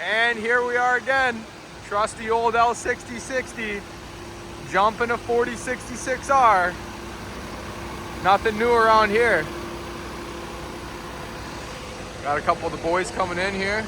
And here we are again, trusty old L6060, jumping a 4066R. Nothing new around here. Got a couple of the boys coming in here.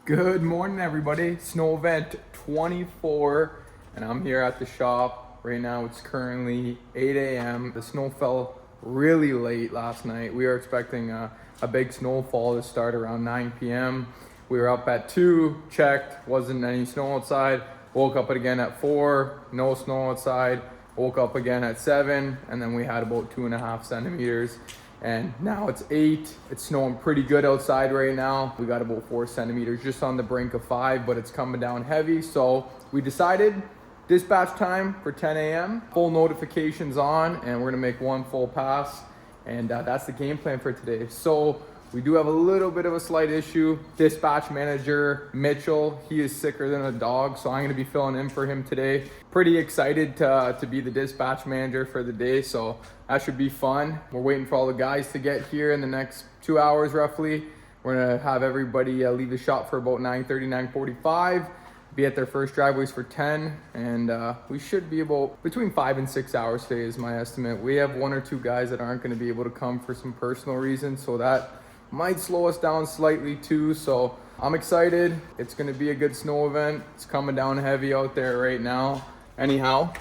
Good morning, everybody. Snow event 24, and I'm here at the shop. Right now it's currently 8 a.m. The snow fell really late last night. We are expecting a big snowfall to start around 9 p.m. We were up at 2, checked, wasn't any snow outside. Woke up again at 4, no snow outside. Woke up again at 7, and then we had about 2.5 centimeters. And now it's 8. It's snowing pretty good outside right now. We got about 4 centimeters just on the brink of 5, but it's coming down heavy. So we decided dispatch time for 10 a.m. Full notifications on, and we're gonna make one full pass. And that's the game plan for today. So we do have a little bit of a slight issue. Dispatch manager Mitchell, he is sicker than a dog, so I'm gonna be filling in for him today. Pretty excited to be the dispatch manager for the day, so that should be fun. We're waiting for all the guys to get here in the next 2 hours roughly. We're gonna have everybody leave the shop for about 9:30, 9:45. Be at their first driveways for 10, and we should be about between 5 and 6 hours today is my estimate. We have 1 or 2 guys that aren't gonna be able to come for some personal reasons, so that might slow us down slightly too. So I'm excited. It's gonna be a good snow event. It's coming down heavy out there right now. Anyhow,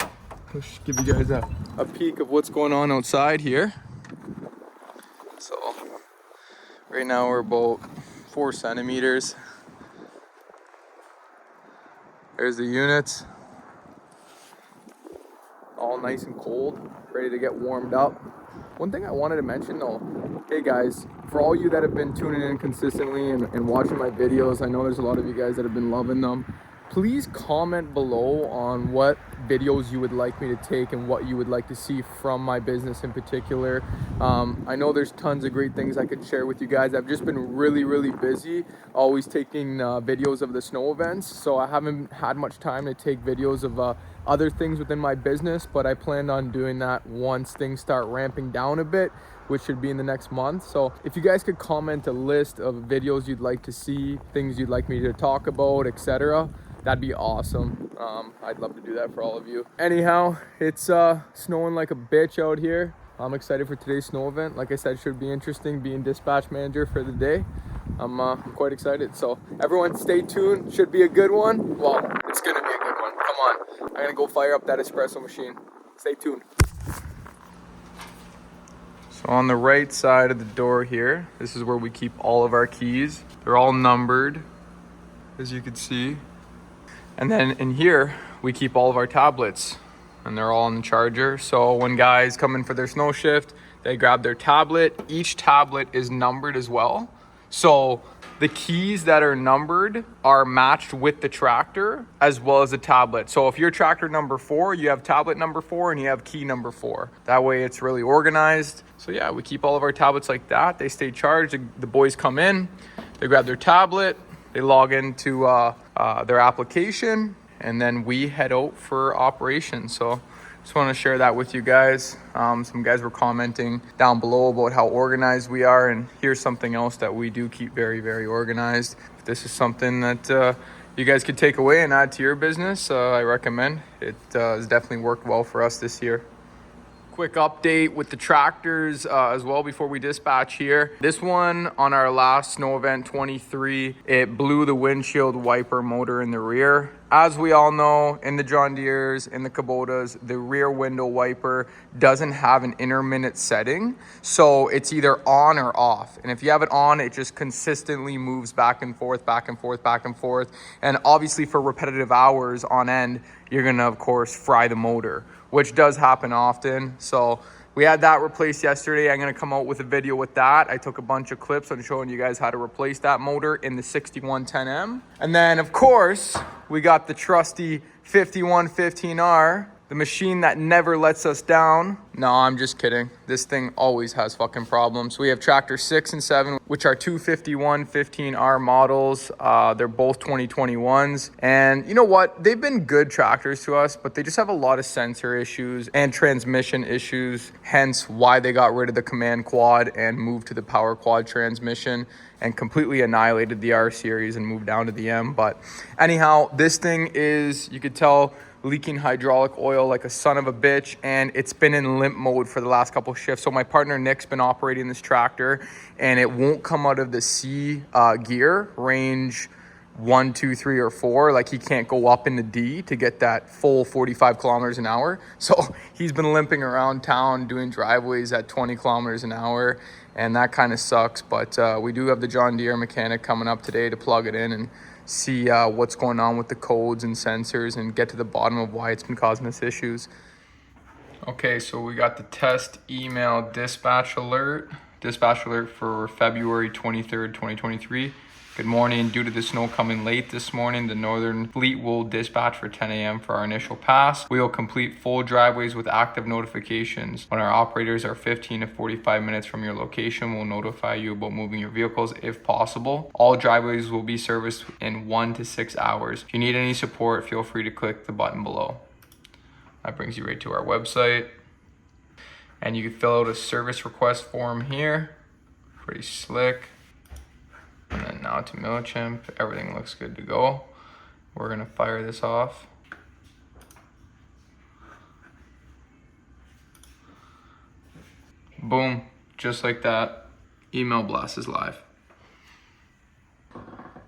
let's give you guys a peek of what's going on outside here. So right now we're about 4 centimeters. There's the units. All nice and cold, ready to get warmed up. One thing I wanted to mention though, hey guys, for all you that have been tuning in consistently and watching my videos, I know there's a lot of you guys that have been loving them. Please comment below on what videos you would like me to take and what you would like to see from my business in particular. I know there's tons of great things I could share with you guys. I've just been really busy, always taking videos of the snow events, so I haven't had much time to take videos of other things within my business, but I planned on doing that once things start ramping down a bit, which should be in the next month. So if you guys could comment a list of videos you'd like to see, things you'd like me to talk about, etc., that'd be awesome. I'd love to do that for all of you. Anyhow, it's snowing like a bitch out here. I'm excited for today's snow event. Like I said, should be interesting being dispatch manager for the day. I'm quite excited. So everyone stay tuned. Should be a good one. Well, it's gonna be a good one. Come on. I'm gonna go fire up that espresso machine. Stay tuned. So on the right side of the door here, this is where we keep all of our keys. They're all numbered, as you can see. And then in here, we keep all of our tablets, and they're all on the charger. So when guys come in for their snow shift, they grab their tablet. Each tablet is numbered as well. So the keys that are numbered are matched with the tractor as well as the tablet. So if you're tractor number 4, you have tablet number 4 and you have key number 4. That way it's really organized. So yeah, we keep all of our tablets like that. They stay charged. The boys come in, they grab their tablet, they log into their application, and then we head out for operations. So just want to share that with you guys. Some guys were commenting down below about how organized we are, and here's something else that we do keep very organized. If this is something that you guys could take away and add to your business, I recommend it. Has definitely worked well for us this year. Quick update with the tractors as well before we dispatch here. This one on our last snow event 23, it blew the windshield wiper motor in the rear. As we all know, in the John Deeres, in the Kubotas, the rear window wiper doesn't have an intermittent setting. So it's either on or off. And if you have it on, it just consistently moves back and forth. And obviously for repetitive hours on end, you're gonna of course fry the motor, which does happen often. So we had that replaced yesterday. I'm gonna come out with a video with that. I took a bunch of clips on showing you guys how to replace that motor in the 6110M. And then of course, we got the trusty 5115R, the machine that never lets us down. No, I'm just kidding. This thing always has fucking problems. We have tractor 6 and 7, which are 251 15R models. They're both 2021s. And you know what? They've been good tractors to us, but they just have a lot of sensor issues and transmission issues, hence why they got rid of the Command Quad and moved to the Power Quad transmission and completely annihilated the R series and moved down to the M. But anyhow, this thing is, you could tell, leaking hydraulic oil like a son of a bitch, and it's been in limp mode for the last couple shifts. So my partner Nick's been operating this tractor, and it won't come out of the C gear, range 1, 2, 3, or 4. Like, he can't go up into D to get that full 45 kilometers an hour. So he's been limping around town doing driveways at 20 kilometers an hour, and that kind of sucks. But we do have the John Deere mechanic coming up today to plug it in and see what's going on with the codes and sensors and get to the bottom of why it's been causing us issues. Okay, so we got the test email dispatch alert for February 23rd, 2023. Good morning. Due to the snow coming late this morning, the Northern Fleet will dispatch for 10 a.m. for our initial pass. We will complete full driveways with active notifications. When our operators are 15 to 45 minutes from your location, we'll notify you about moving your vehicles if possible. All driveways will be serviced in 1 to 6 hours. If you need any support, feel free to click the button below. That brings you right to our website. And you can fill out a service request form here. Pretty slick. And then now to MailChimp, everything looks good to go. We're gonna fire this off. Boom, just like that, email blast is live.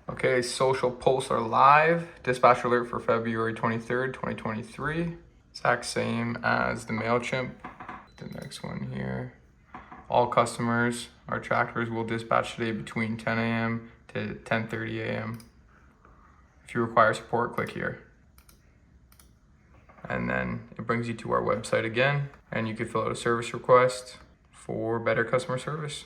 Okay, social posts are live. Dispatch alert for February 23rd, 2023. Exact same as the MailChimp. The next one here. All customers, our tractors will dispatch today between 10 a.m. to 10:30 a.m. If you require support, click here. And then it brings you to our website again, and you can fill out a service request for better customer service.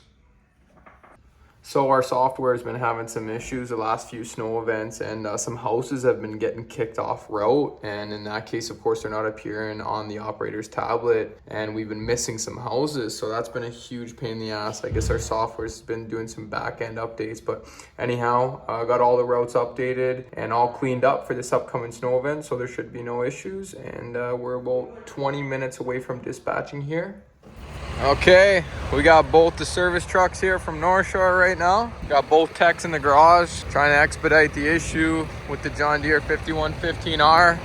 So our software has been having some issues the last few snow events, and some houses have been getting kicked off route, and in that case, of course, they're not appearing on the operator's tablet, and we've been missing some houses, so that's been a huge pain in the ass. I guess our software's been doing some back-end updates, but anyhow, got all the routes updated and all cleaned up for this upcoming snow event, so there should be no issues, and we're about 20 minutes away from dispatching here. Okay, we got both the service trucks here from North Shore right now. Got both techs in the garage trying to expedite the issue with the John Deere 5115R.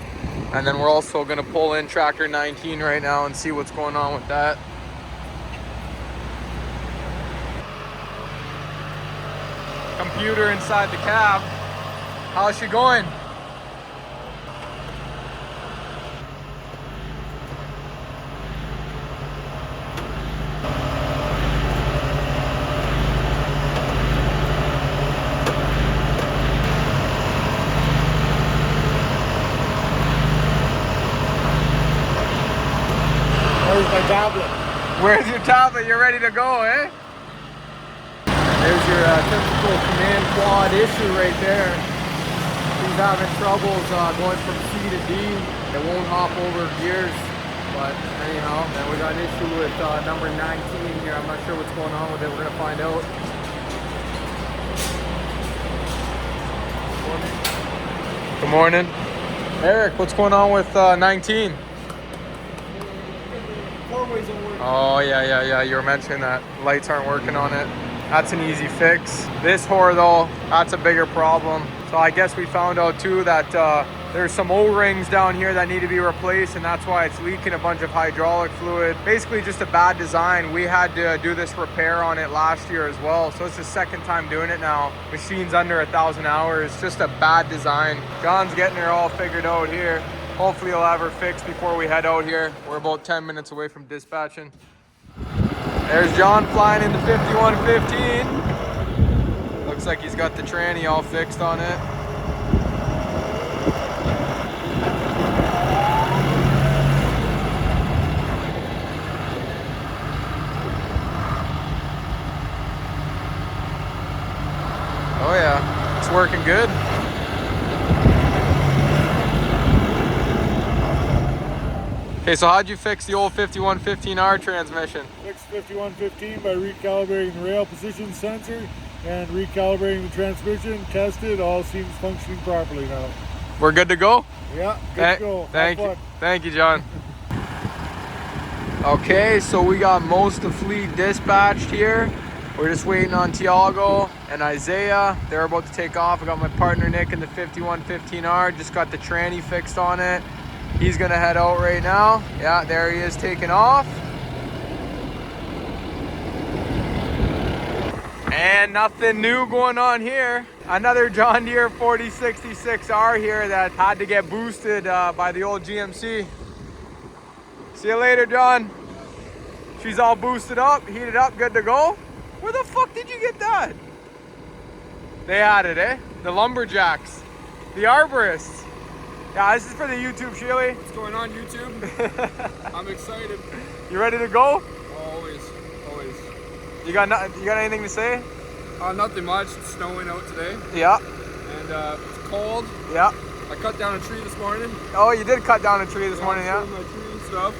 And then we're also gonna pull in tractor 19 right now and see what's going on with that. Computer inside the cab. How's she going? Where's my tablet? Where's your tablet? You're ready to go, eh? There's your typical Command Quad issue right there. He's having troubles going from C to D. It won't hop over gears. But anyhow, then we got an issue with number 19 here. I'm not sure what's going on with it. We're gonna find out. Good morning. Eric, what's going on with 19? Oh, yeah. You were mentioning that lights aren't working on it. That's an easy fix. This whore, though, that's a bigger problem. So I guess we found out, too, that there's some O-rings down here that need to be replaced, and that's why it's leaking a bunch of hydraulic fluid. Basically, just a bad design. We had to do this repair on it last year as well, so it's the second time doing it now. Machine's under 1,000 hours. Just a bad design. John's getting her all figured out here. Hopefully he'll have her fixed before we head out here. We're about 10 minutes away from dispatching. There's John flying into 5115. Looks like he's got the tranny all fixed on it. Oh yeah, it's working good. Okay, so how'd you fix the old 5115R transmission? Fixed 5115 by recalibrating the rail position sensor and recalibrating the transmission. Tested, all seems functioning properly now. We're good to go? Yeah, good to go. Thank Have you. fun. Thank you, John. Okay, so we got most of fleet dispatched here. We're just waiting on Tiago and Isaiah. They're about to take off. I got my partner Nick in the 5115R. Just got the tranny fixed on it. He's gonna head out right now. Yeah, there he is taking off. And nothing new going on here. Another John Deere 4066R here that had to get boosted by the old GMC. See you later, John. She's all boosted up, heated up, good to go. Where the fuck did you get that? They had it, eh? The lumberjacks, the arborists. Yeah, this is for the YouTube, Sheely. What's going on, YouTube? I'm excited. You ready to go? Always. You got anything to say? Nothing much. It's snowing out today, Yeah, and it's cold. yeah. I cut down a tree this morning. Oh, you did cut down a tree this morning, yeah? I'm my tree and stuff.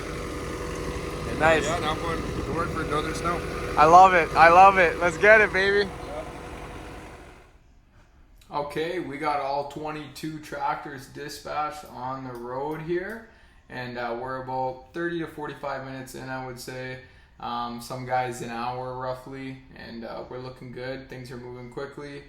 Nice. Yeah, now I'm going to work for Northern Snow. I love it. Let's get it, baby. Okay, we got all 22 tractors dispatched on the road here, and we're about 30 to 45 minutes in, I would say. Some guys an hour roughly, and we're looking good. Things are moving quickly.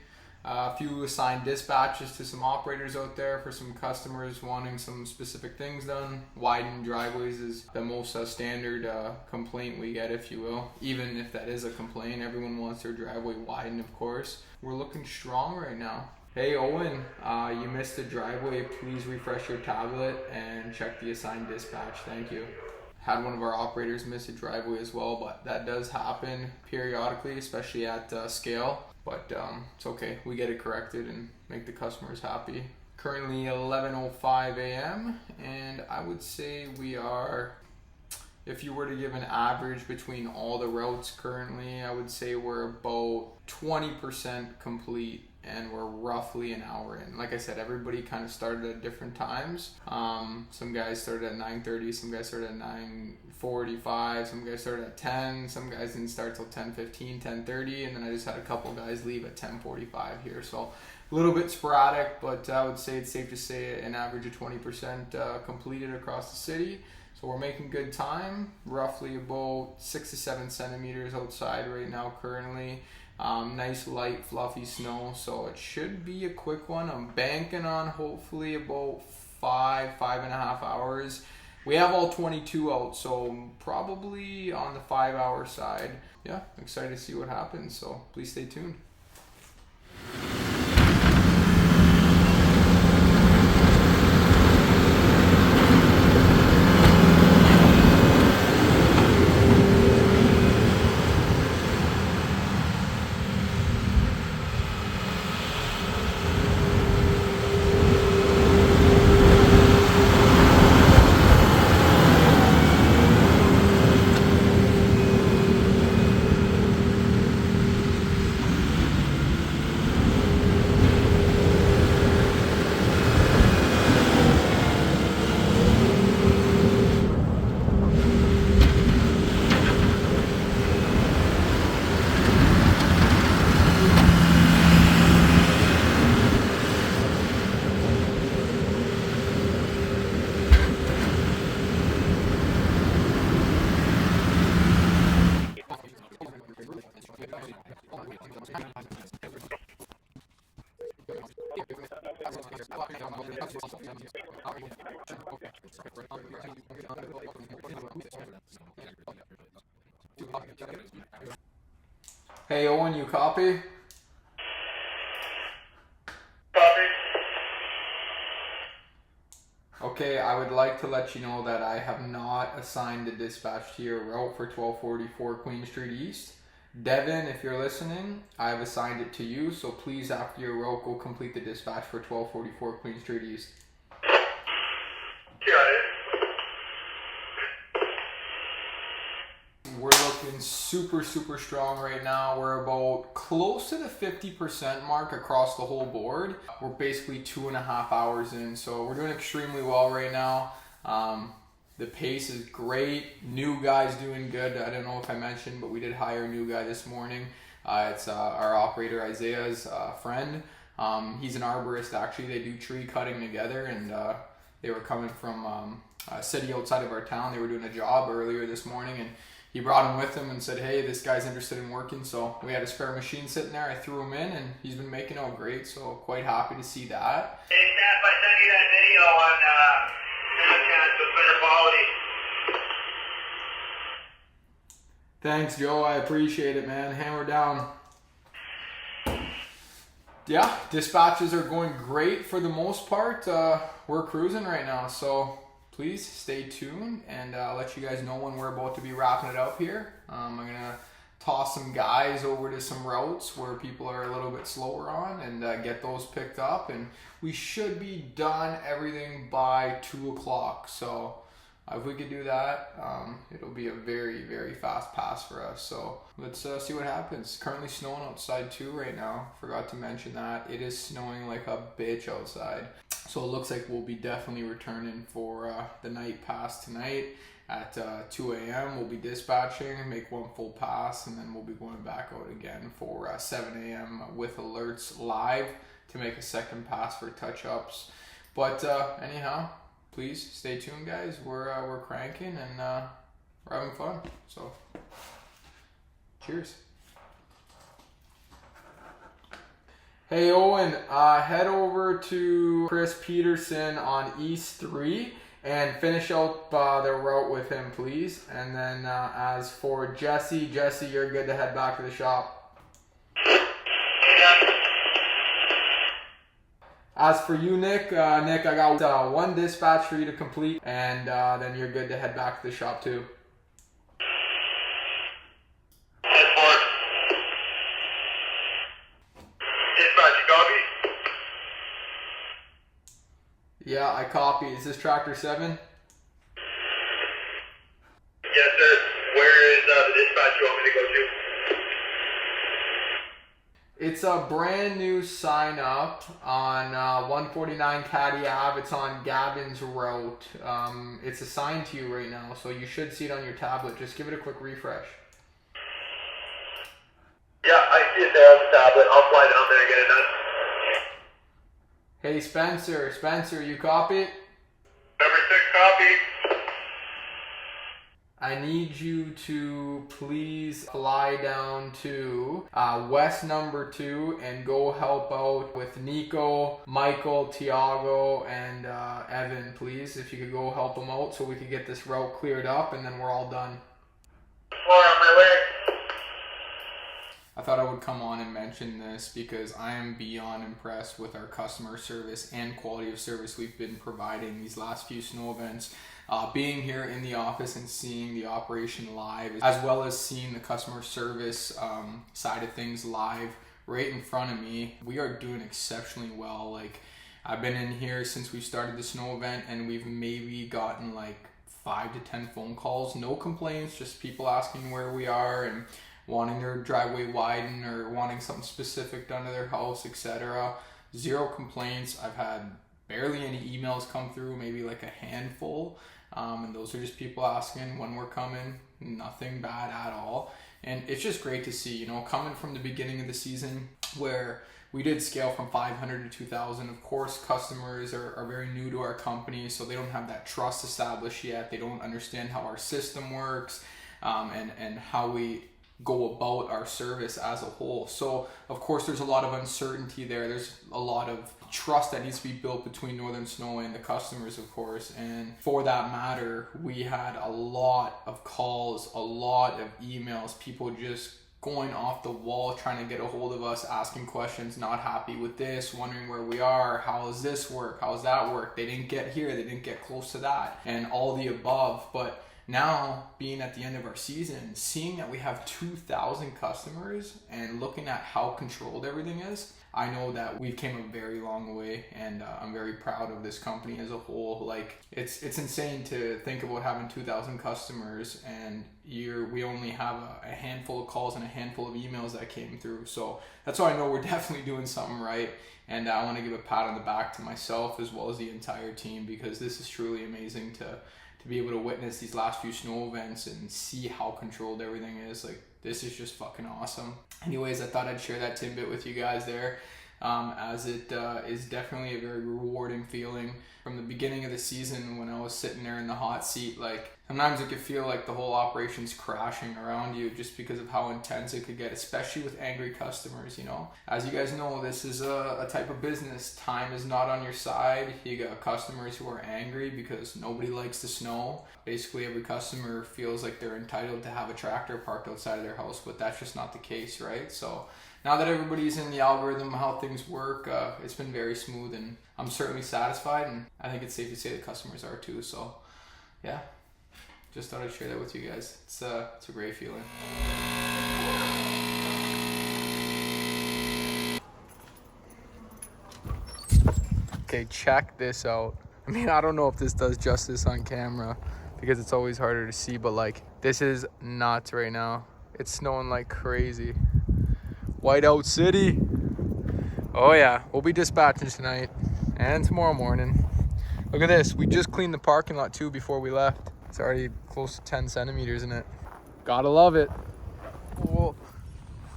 A few assigned dispatches to some operators out there for some customers wanting some specific things done. Widened driveways is the most standard complaint we get, if you will. Even if that is a complaint, everyone wants their driveway widened, of course. We're looking strong right now. Hey Owen, you missed the driveway. Please refresh your tablet and check the assigned dispatch. Thank you. Had one of our operators miss a driveway as well, but that does happen periodically, especially at scale. But it's okay, we get it corrected and make the customers happy. Currently 11:05 a.m. and I would say we are, if you were to give an average between all the routes currently, I would say we're about 20% complete and we're roughly an hour in. Like I said, everybody kind of started at different times. Some guys started at 9:30, some guys started at 9:45, some guys started at 10, some guys didn't start till 10:15, 10:30, and then I just had a couple guys leave at 10:45 here. So a little bit sporadic, but I would say it's safe to say an average of 20% completed across the city. So we're making good time, roughly about 6 to 7 centimeters outside right now currently. Nice light fluffy snow, so it should be a quick one. I'm banking on hopefully about 5.5 hours. We have all 22 out, so probably on the 5-hour side. Yeah, excited to see what happens, so please stay tuned. Hey Owen, you copy? Okay, I would like to let you know that I have not assigned the dispatch to your route for 1244 Queen Street East. Devin, if you're listening, I have assigned it to you, so please after your route go complete the dispatch for 1244 Queen Street East. Got it. We're looking super strong right now. We're about close to the 50% mark across the whole board. We're basically 2.5 hours in, so we're doing extremely well right now. The pace is great. New guy's doing good. I don't know if I mentioned, but we did hire a new guy this morning. It's our operator Isaiah's friend. He's an arborist actually. They do tree cutting together, and they were coming from a city outside of our town. They were doing a job earlier this morning, and he brought him with him and said, hey, this guy's interested in working. So we had a spare machine sitting there. I threw him in, and he's been making out great. So quite happy to see that. Hey, Steph, I sent you that video on Snapchat with better quality. Thanks, Joe. I appreciate it, man. Hammer down. Yeah, dispatches are going great for the most part. We're cruising right now, so please stay tuned, and I'll let you guys know when we're about to be wrapping it up here. I'm going to toss some guys over to some routes where people are a little bit slower on and get those picked up, and we should be done everything by 2 o'clock. So if we could do that, it'll be a very, very fast pass for us. So let's see what happens. Currently snowing outside too right now. Forgot to mention that. It is snowing like a bitch outside. So it looks like we'll be definitely returning for the night pass tonight at 2 a.m. We'll be dispatching, make one full pass, and then we'll be going back out again for 7 a.m. with alerts live to make a second pass for touch-ups. But anyhow, please stay tuned, guys. We're cranking, and we're having fun. So cheers. Hey Owen, head over to Chris Peterson on East 3 and finish out the route with him, please. And then as for Jesse, you're good to head back to the shop. As for you, Nick, I got one dispatch for you to complete, and then you're good to head back to the shop too. Yeah, I copy. Is this Tractor 7? Yes, sir. Where is the dispatch you want me to go to? It's a brand new sign up on 149 Caddy Ave. It's on Gavin's route. It's assigned to you right now, so you should see it on your tablet. Just give it a quick refresh. Yeah, I see it there on the tablet. I'll fly down there and get it done. Hey Spencer, you copy it? Number 6 copy. I need you to please fly down to West number 2 and go help out with Nico, Michael, Tiago, and Evan, please. If you could go help them out so we could get this route cleared up, and then we're all done. Floor on my way. I thought I would come on and mention this because I am beyond impressed with our customer service and quality of service we've been providing these last few snow events. Being here in the office and seeing the operation live, as well as seeing the customer service side of things live right in front of me, we are doing exceptionally well. Like, I've been in here since we started the snow event, and we've maybe gotten like 5 to 10 phone calls. No complaints, just people asking where we are and wanting their driveway widened or wanting something specific done to their house, etc. Zero complaints. I've had barely any emails come through, maybe like a handful, and those are just people asking when we're coming. Nothing bad at all, and it's just great to see, you know, coming from the beginning of the season where we did scale from 500 to 2,000. Of course, customers are very new to our company, so they don't have that trust established yet. They don't understand how our system works, and how we go about our service as a whole. So of course there's a lot of uncertainty there. There's a lot of trust that needs to be built between Northern Snow and the customers, of course. And for that matter, we had a lot of calls, a lot of emails, people just going off the wall trying to get a hold of us, asking questions, not happy with this, wondering where we are, how does this work, how does that work, they didn't get here, they didn't get close to that, and all the above. But now, being at the end of our season, seeing that we have 2,000 customers and looking at how controlled everything is, I know that we've came a very long way, and I'm very proud of this company as a whole. Like, it's insane to think about having 2,000 customers, and we only have a handful of calls and a handful of emails that came through. So that's why I know we're definitely doing something right, and I want to give a pat on the back to myself as well as the entire team, because this is truly amazing to to be able to witness these last few snow events and see how controlled everything is. Like, this is just fucking awesome. Anyways, I thought I'd share that tidbit with you guys there, as it is definitely a very rewarding feeling. From the beginning of the season when I was sitting there in the hot seat, like, sometimes it could feel like the whole operation's crashing around you just because of how intense it could get, especially with angry customers, you know. As you guys know, this is a type of business. Time is not on your side. You got customers who are angry because nobody likes the snow. Basically, every customer feels like they're entitled to have a tractor parked outside of their house, but that's just not the case, right? So now that everybody's in the algorithm, how things work, it's been very smooth, and I'm certainly satisfied, and I think it's safe to say the customers are too. So yeah, just thought I'd share that with you guys. It's a great feeling. Okay, check this out. I mean, I don't know if this does justice on camera because it's always harder to see, but like, this is nuts right now. It's snowing like crazy. Whiteout City. Oh yeah, we'll be dispatching tonight and tomorrow morning. Look at this. We just cleaned the parking lot too before we left. It's already close to 10 centimeters in it. Gotta love it. Cool.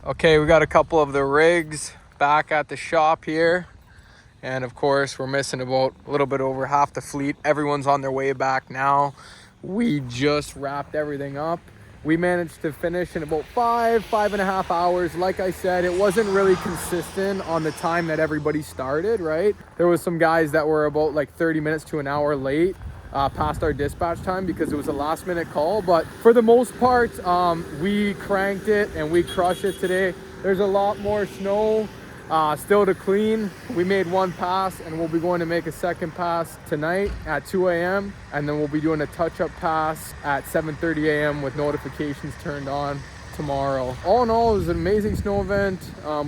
Okay, we got a couple of the rigs back at the shop here. And of course, we're missing about a little bit over half the fleet. Everyone's on their way back now. We just wrapped everything up. We managed to finish in about 5.5 hours. Like I said, it wasn't really consistent on the time that everybody started, right? There was some guys that were about like 30 minutes to an hour late past our dispatch time because it was a last minute call. But for the most part, we cranked it and we crushed it today. There's a lot more snow still to clean. We made one pass and we'll be going to make a second pass tonight at 2 a.m. and then we'll be doing a touch-up pass at 7:30 a.m. with notifications turned on tomorrow. All in all, it was an amazing snow event.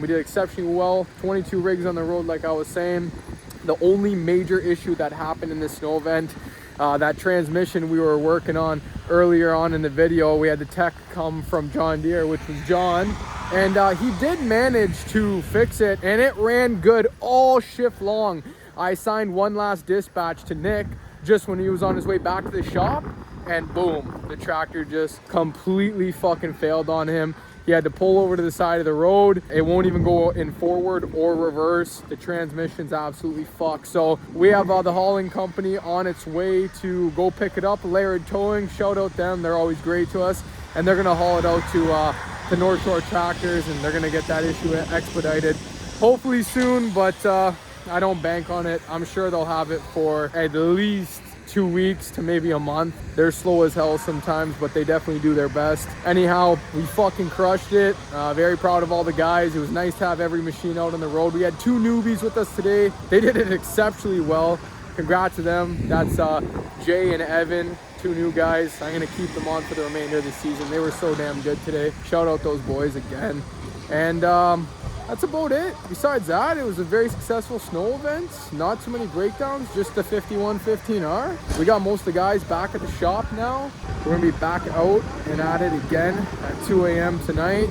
We did exceptionally well. 22 rigs on the road, like I was saying. The only major issue that happened in this snow event, that transmission we were working on earlier on in the video, we had the tech come from John Deere, which was John, and he did manage to fix it, and it ran good all shift long. I signed one last dispatch to Nick just when he was on his way back to the shop, and boom, the tractor just completely fucking failed on him. He had to pull over to the side of the road. It won't even go in forward or reverse. The transmission's absolutely fucked. So we have the hauling company on its way to go pick it up. Laird Towing, shout out them. They're always great to us. And they're gonna haul it out to North Shore Tractors, and they're gonna get that issue expedited. Hopefully soon, but I don't bank on it. I'm sure they'll have it for at least 2 weeks to maybe a month. They're slow as hell sometimes, but they definitely do their best. Anyhow, we fucking crushed it. Very proud of all the guys. It was nice to have every machine out on the road. We had 2 newbies with us today. They did it exceptionally well. Congrats to them. That's Jay and Evan, 2 new guys. I'm gonna keep them on for the remainder of the season. They were so damn good today. Shout out those boys again. And that's about it. Besides that, it was a very successful snow event. Not too many breakdowns, just the 5115R. We got most of the guys back at the shop now. We're gonna be back out and at it again at 2 a.m. tonight.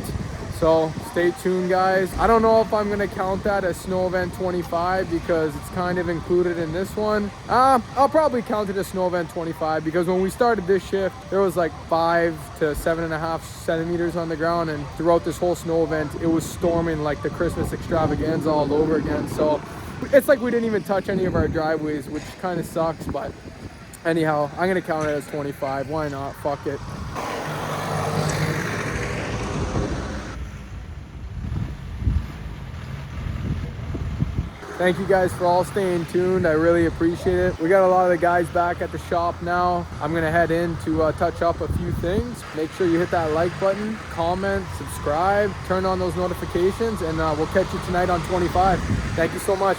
So stay tuned, guys. I don't know if I'm gonna count that as snow event 25 because it's kind of included in this one. I'll probably count it as snow event 25 because when we started this shift, there was like 5 to 7.5 centimeters on the ground, and throughout this whole snow event, it was storming like the Christmas extravaganza all over again. So it's like we didn't even touch any of our driveways, which kind of sucks, but anyhow, I'm gonna count it as 25. Why not? Fuck it. Thank you guys for all staying tuned. I really appreciate it. We got a lot of the guys back at the shop now. I'm gonna head in to touch up a few things. Make sure you hit that like button, comment, subscribe, turn on those notifications, and we'll catch you tonight on 25. Thank you so much.